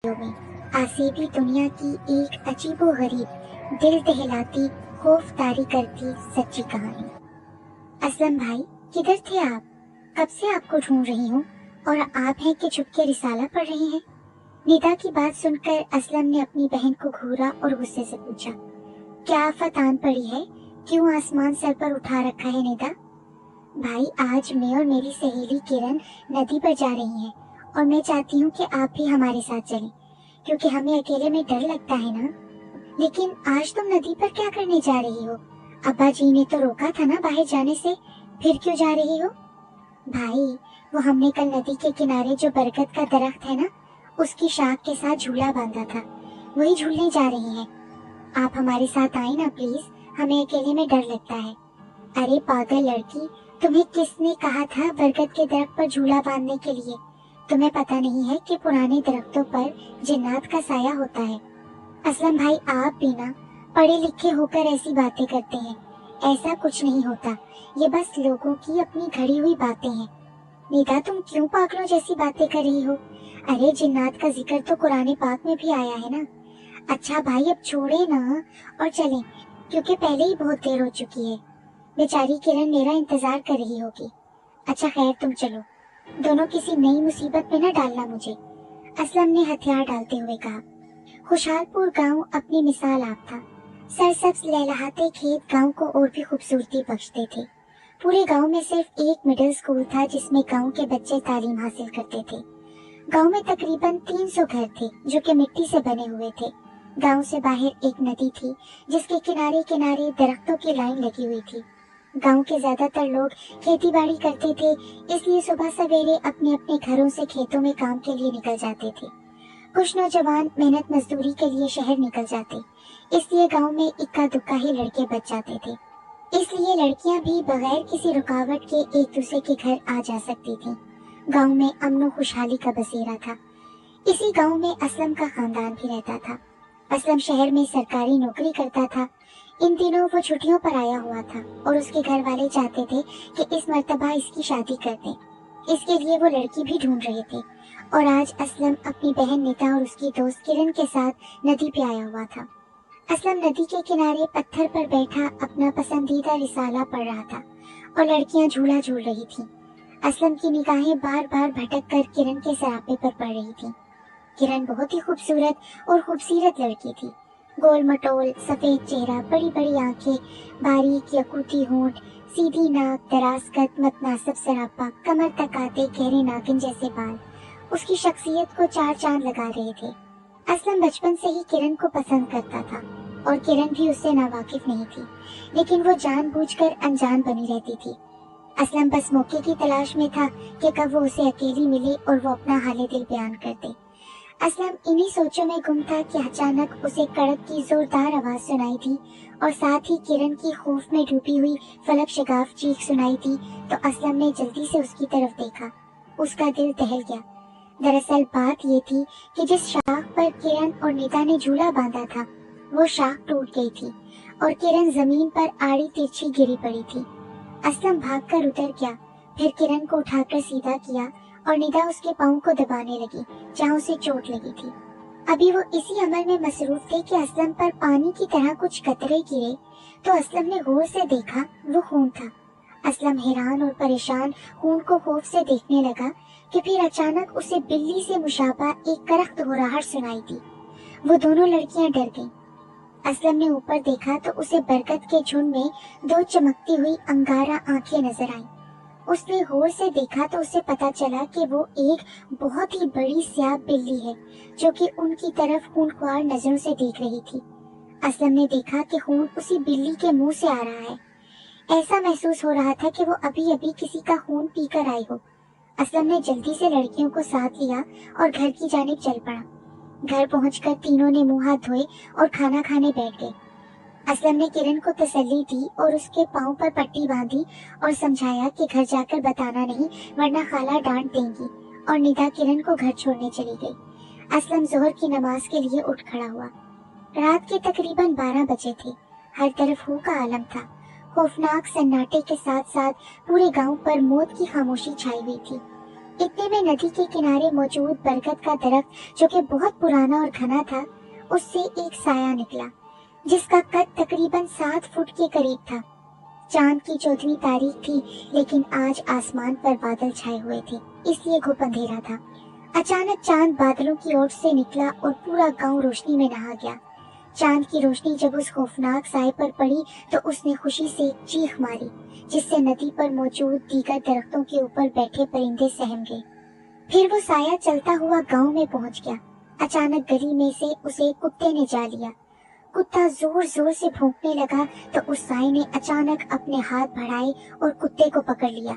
में आसेबी दुनिया की एक अजीबोगरीब दिल दहलाती खौफतारी करती सच्ची कहानी। असलम भाई, किधर थे आप? कब से आपको ढूंढ रही हूँ और आप हैं कि छुपके रिसाला पढ़ रही हैं। निदा की बात सुनकर असलम ने अपनी बहन को घूरा और गुस्से से पूछा, क्या आफत आन पड़ी है? क्यों आसमान सर पर उठा रखा है निदा? भाई, आज मैं और मेरी सहेली किरण नदी पर जा रही हैं और मैं चाहती हूँ कि आप भी हमारे साथ चलें, क्योंकि हमें अकेले में डर लगता है ना। लेकिन आज तुम नदी पर क्या करने जा रही हो? अब्बा जी ने तो रोका था ना बाहर जाने से, फिर क्यों जा रही हो? भाई, वो हमने कल नदी के किनारे जो बरगद का दरख्त है ना, उसकी शाख के साथ झूला बांधा था, वही झूलने जा रही हैं। आप हमारे साथ आए ना प्लीज, हमें अकेले में डर लगता है। अरे पागल लड़की, तुम्हें किसने कहा था बरगद के दरख्त पर झूला बांधने के लिए? तुम्हें पता नहीं है कि पुराने दरख्तों पर जिन्नात का साया होता है। असलम भाई, आप भी ना पढ़े लिखे होकर ऐसी बातें करते हैं। ऐसा कुछ नहीं होता, ये बस लोगों की अपनी घड़ी हुई बातें हैं। निदा, तुम क्यों पागलों जैसी बातें कर रही हो? अरे जिन्नात का जिक्र तो कुरान पाक में भी आया है ना। अच्छा भाई, अब छोड़े ना और चलें, क्योंकि पहले ही बहुत देर हो चुकी है। बेचारी किरण मेरा इंतजार कर रही होगी। अच्छा खैर, तुम चलो, दोनों किसी नई मुसीबत में न डालना मुझे, असलम ने हथियार डालते हुए कहा। खुशहालपुर गांव अपनी मिसाल आप था। सरसब्ज लहलहाते खेत गांव को और भी खूबसूरती बख्शते थे। पूरे गांव में सिर्फ एक मिडिल स्कूल था जिसमें गांव के बच्चे तालीम हासिल करते थे। गांव में तकरीबन 300 घर थे जो कि मिट्टी से बने हुए थे। गांव से बाहर एक नदी थी जिसके किनारे किनारे दरख्तों की लाइन लगी हुई थी। गांव के ज्यादातर लोग खेती बाड़ी करते थे, इसलिए सुबह सवेरे अपने अपने घरों से खेतों में काम के लिए निकल जाते थे। कुछ नौजवान मेहनत मजदूरी के लिए शहर निकल जाते, इसलिए गांव में इक्का दुक्का ही लड़के बच जाते थे। इसलिए लड़कियां भी बगैर किसी रुकावट के एक दूसरे के घर आ जा सकती थीं। गांव में अमन और खुशहाली का बसेरा था। इसी गांव में असलम का खानदान भी रहता था। असलम शहर में सरकारी नौकरी करता था। इन दिनों वो छुट्टियों पर आया हुआ था और उसके घर वाले चाहते थे कि इस मर्तबा इसकी शादी कर दें। इसके लिए वो लड़की भी ढूंढ रहे थे और आज असलम अपनी बहन निदा और उसकी दोस्त किरण के साथ नदी पे आया हुआ था। असलम नदी के किनारे पत्थर पर बैठा अपना पसंदीदा रिसाला पढ़ रहा था और लड़कियां झूला झूल रही थीं। असलम की निगाहें बार बार भटक कर किरण के सरापे पर पड़ रही थीं। किरण बहुत ही खूबसूरत और खूबसूरत लड़की थी। गोल मटोल सफेद चेहरा, बड़ी बड़ी आंखें, बारीक यकूती होंठ, सीधी नाक, दराज कद, मतनासब सरापा, कमर तक आते गहरे नागिन जैसे बाल उसकी शख्सियत को चार चांद लगा रहे थे। असलम बचपन से ही किरण को पसंद करता था और किरण भी उससे नावाकिफ नहीं थी, लेकिन वो जानबूझकर अनजान बनी रहती थी। असलम बस मौके की तलाश में था कि कब वो उसे अकेली मिले और वो अपना हाले दिल बयान कर दे। असलम इन्हीं सोचों में गुम था कि अचानक उसे कड़क की जोरदार आवाज सुनाई दी और साथ ही किरण की खौफ में डूबी हुई फलक शगाफ चीख सुनाई दी। तो असलम ने जल्दी से उसकी तरफ देखा। उसका दिल दहल गया। दरअसल बात ये थी कि जिस शाख पर किरण और निदा ने झूला बांधा था, वो शाख टूट गई थी और किरण जमीन पर आड़ी तिरछी गिरी पड़ी थी। असलम भागकर उतर गया, फिर किरण को उठाकर सीधा किया और निदा उसके पाँव को दबाने लगी जहाँ उसे चोट लगी थी। अभी वो इसी अमल में मसरूफ थे कि असलम पर पानी की तरह कुछ कतरे गिरे तो असलम ने गौर से देखा, वो खून था। असलम हैरान और परेशान खून को खौफ से देखने लगा कि फिर अचानक उसे बिल्ली से मुशाबा एक करख्त घुराहट सुनाई दी। वो दोनों लड़कियां डर गईं। असलम ने ऊपर देखा तो उसे बरगद के झुंड में दो चमकती हुई अंगारा आंखें नजर आईं। उसने गौर से देखा तो उसे पता चला कि वो एक बहुत ही बड़ी स्याह बिल्ली है जो कि उनकी तरफ खूंखार नजरों से देख रही थी। असलम ने देखा कि खून उसी बिल्ली के मुंह से आ रहा है। ऐसा महसूस हो रहा था कि वो अभी अभी किसी का खून पीकर आई हो। असलम ने जल्दी से लड़कियों को साथ लिया और घर की जानिब चल पड़ा। घर पहुंचकर तीनों ने मुंह हाथ धोए और खाना खाने बैठ गए। असलम ने किरण को तसल्ली दी और उसके पाँव पर पट्टी बांधी और समझाया कि घर जाकर बताना नहीं, वरना खाला डांट देंगी, और निदा किरण को घर छोड़ने चली गई। असलम जोहर की नमाज के लिए उठ खड़ा हुआ। रात के तकरीबन 12 बजे थे। हर तरफ हू का आलम था। खौफनाक सन्नाटे के साथ साथ पूरे गांव पर मौत की खामोशी छाई हुई थी। इतने में नदी के किनारे मौजूद बरगद का दरख्त, जो कि बहुत पुराना और घना था, उससे एक साया निकला, जिसका कद तकरीबन 7 फुट के करीब था। चांद की 14वीं तारीख थी, लेकिन आज आसमान पर बादल छाए हुए थे, इसलिए घुप अंधेरा था। अचानक चांद बादलों की ओर से निकला और पूरा गांव रोशनी में नहा गया। चांद की रोशनी जब उस खौफनाक साए पर पड़ी तो उसने खुशी से एक चीख मारी, जिससे नदी पर मौजूद दीगर दरख्तों के ऊपर बैठे परिंदे सहम गए। फिर वो साया चलता हुआ गांव में पहुंच गया। अचानक गली में से उसे कुत्ते ने जा लिया। कुत्ता जोर जोर से भौंकने लगा तो उस साए ने अचानक अपने हाथ बढ़ाए और कुत्ते को पकड़ लिया।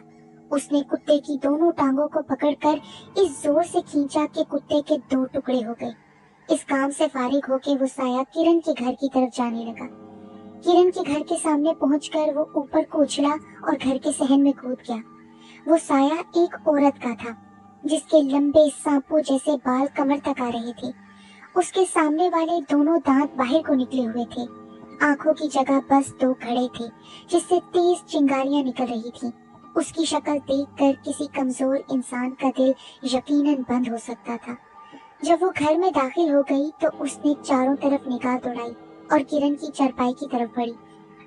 उसने कुत्ते की दोनों टांगों को पकड़कर इस जोर से खींचा कि कुत्ते के 2 टुकड़े हो गए। इस काम से फारिग होकर वो साया किरण के घर की तरफ जाने लगा। किरण के घर के सामने पहुंचकर वो ऊपर को उछला और घर के सहन में कूद गया। वो साया एक औरत का था, जिसके लंबे सांपों जैसे बाल कमर तक आ रहे थे। उसके सामने वाले दोनों दांत बाहर को निकले हुए थे। आंखों की जगह बस 2 घड़े थे, जिससे तेज चिंगारियां निकल रही थीं। उसकी शक्ल देखकर किसी कमजोर इंसान का दिल यकीनन बंद हो सकता था। जब वो घर में दाखिल हो गई तो उसने चारों तरफ निगाह दौड़ाई और किरण की चारपाई की तरफ बढ़ी।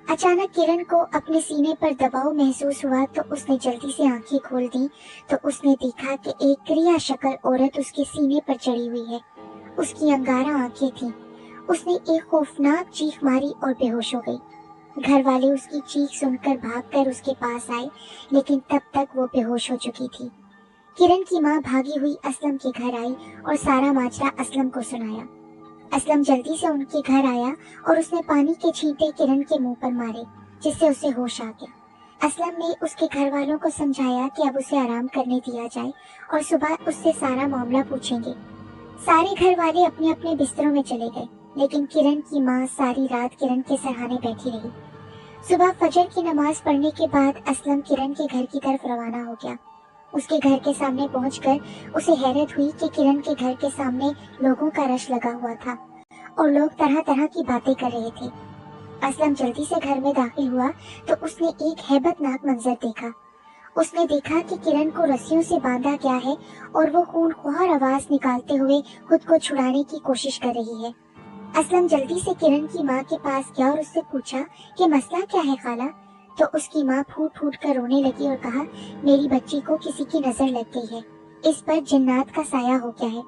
अचानक किरण को अपने सीने पर दबाव महसूस हुआ तो उसने जल्दी से आंखें खोल दी तो उसने देखा कि एक क्रिया शक्ल औरत उसके सीने पर चढ़ी हुई है। उसकी अंगारा आंखें थीं। उसने एक खौफनाक चीख मारी और बेहोश हो गई। घर वाले उसकी चीख सुनकर भागकर उसके पास आए, लेकिन तब तक वो बेहोश हो चुकी थी। किरण की माँ भागी हुई असलम के घर आई और सारा माजरा असलम को सुनाया। असलम जल्दी से उनके घर आया और उसने पानी के छींटे किरण के मुंह पर मारे, जिससे उसे होश आ गया। असलम ने उसके घर वालों को समझाया कि अब उसे आराम करने दिया जाए और सुबह उससे सारा मामला पूछेंगे। सारे घर वाले अपने अपने बिस्तरों में चले गए, लेकिन किरण की माँ सारी रात किरण के सहारे बैठी रही। सुबह फजर की नमाज पढ़ने के बाद असलम किरण के घर की तरफ रवाना हो गया। उसके घर के सामने पहुंचकर उसे हैरत हुई कि किरण के घर के सामने लोगों का रश लगा हुआ था और लोग तरह तरह की बातें कर रहे थे। असलम जल्दी से घर में दाखिल हुआ तो उसने एक हैबतनाक मंजर देखा। उसने देखा कि किरण को रस्सियों से बांधा गया है और वो खूनख्वार आवाज निकालते हुए खुद को छुड़ाने की कोशिश कर रही है। असलम जल्दी से किरण की माँ के पास गया और उससे पूछा कि मसला क्या है खाला। तो उसकी माँ फूट फूट कर रोने लगी और कहा, मेरी बच्ची को किसी की नजर लग गई है, इस पर जिन्नात का साया हो गया है।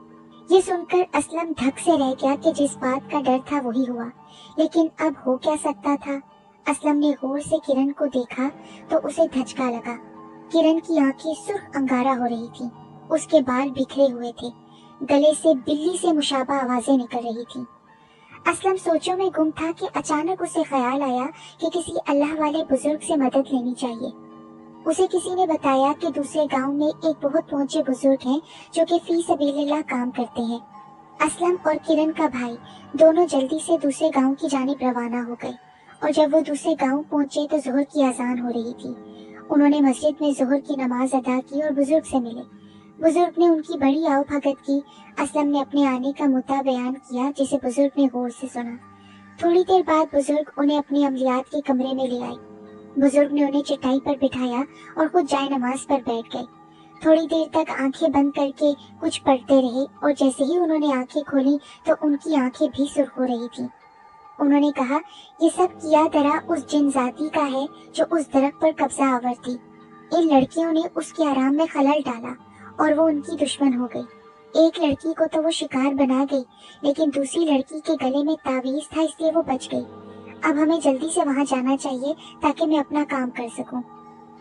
ये सुनकर असलम धक से रह गया कि जिस बात का डर था वही हुआ, लेकिन अब हो क्या सकता था। असलम ने गौर से किरण को देखा तो उसे धचका लगा। किरण की आंखें सुर्ख अंगारा हो रही थी, उसके बाल बिखरे हुए थे, गले से बिल्ली से मुशाबा आवाजें निकल रही थी। असलम सोचों में गुम था कि अचानक उसे ख्याल आया कि किसी अल्लाह वाले बुजुर्ग से मदद लेनी चाहिए। उसे किसी ने बताया कि दूसरे गांव में एक बहुत पहुंचे बुजुर्ग हैं जो कि फी सबीलिल्लाह काम करते हैं। असलम और किरण का भाई दोनों जल्दी से दूसरे गांव की जानिब रवाना हो गए और जब वो दूसरे गांव पहुंचे तो जोहर की अजान हो रही थी। उन्होंने मस्जिद में जोहर की नमाज अदा की और बुजुर्ग से मिले। बुजुर्ग ने उनकी बड़ी आओ भगत की। असलम ने अपने आने का मुद्दा बयान किया, जिसे बुजुर्ग ने गौर से सुना। थोड़ी देर बाद बुजुर्ग उन्हें अपनी अमलियात के कमरे में ले आए। बुजुर्ग ने उन्हें चटाई पर बिठाया और खुद जाए नमाज पर बैठ गए। थोड़ी देर तक आंखें बंद करके कुछ पढ़ते रहे और जैसे ही उन्होंने आंखें खोली तो उनकी आंखें भी सुर्ख हो रही थी। उन्होंने कहा, ये सब किया दरा उस जिन जाति का है जो उस दरख्त पर कब्जा आवर थी। इन लड़कियों ने उसके आराम में खलल डाला और वो उनकी दुश्मन हो गई। एक लड़की को तो वो शिकार बना गई, लेकिन दूसरी लड़की के गले में तावीज था, इसलिए वो बच गई। अब हमें जल्दी से वहां जाना चाहिए ताकि मैं अपना काम कर सकूं।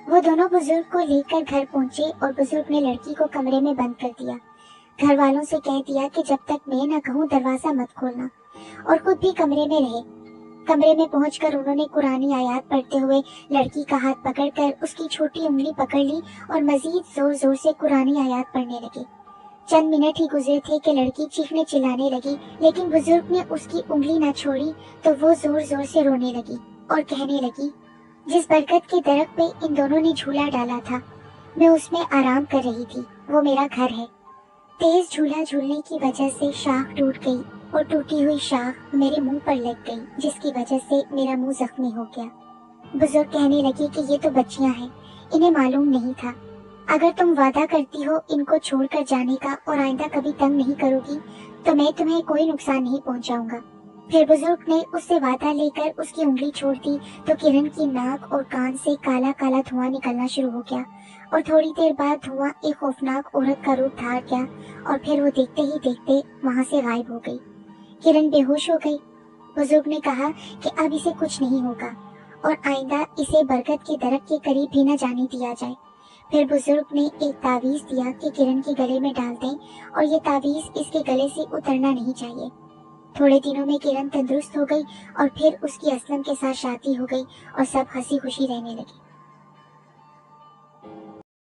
वो दोनों बुजुर्ग को लेकर घर पहुंचे और बुजुर्ग ने लड़की को कमरे में बंद कर दिया। घर वालों से कह दिया कि जब तक मैं न कहूँ दरवाजा मत खोलना, और खुद भी कमरे में रहे। कमरे में पहुंचकर उन्होंने कुरानी आयात पढ़ते हुए लड़की का हाथ पकड़कर उसकी छोटी उंगली पकड़ ली और मजीद जोर जोर से कुरानी आयात पढ़ने लगे। चंद मिनट ही गुजरे थे कि लड़की चीखने चिल्लाने लगी, लेकिन बुजुर्ग ने उसकी उंगली न छोड़ी तो वो जोर जोर से रोने लगी और कहने लगी, जिस बरगद के दरख्त पे इन दोनों ने झूला डाला था, मैं उसमें आराम कर रही थी, वो मेरा घर है। तेज झूला झूलने की वजह से शाख टूट गई और टूटी हुई शाख मेरे मुंह पर लग गई, जिसकी वजह से मेरा मुंह जख्मी हो गया। बुजुर्ग कहने लगे कि ये तो बच्चियां हैं, इन्हें मालूम नहीं था। अगर तुम वादा करती हो इनको छोड़कर जाने का और आइंदा कभी तंग नहीं करोगी तो मैं तुम्हें कोई नुकसान नहीं पहुंचाऊंगा। फिर बुजुर्ग ने उससे वादा लेकर उसकी उंगली छोड़ दी तो किरण की नाक और कान से काला काला धुआं निकलना शुरू हो गया और थोड़ी देर बाद धुआं एक खौफनाक औरत का रूप धार गया और फिर वो देखते ही देखते वहां से गायब हो गई। किरण बेहोश हो गई। बुजुर्ग ने कहा कि अब इसे कुछ नहीं होगा और आइंदा इसे बरगद के दरख्त के करीब भी न जाने दिया जाए। फिर बुजुर्ग ने एक तावीज दिया कि किरण के गले में डाल दें और ये तावीज इसके गले से उतरना नहीं चाहिए। थोड़े दिनों में किरण तंदुरुस्त हो गई और फिर उसकी असलम के साथ शादी हो गई और सब हंसी खुशी रहने लगे।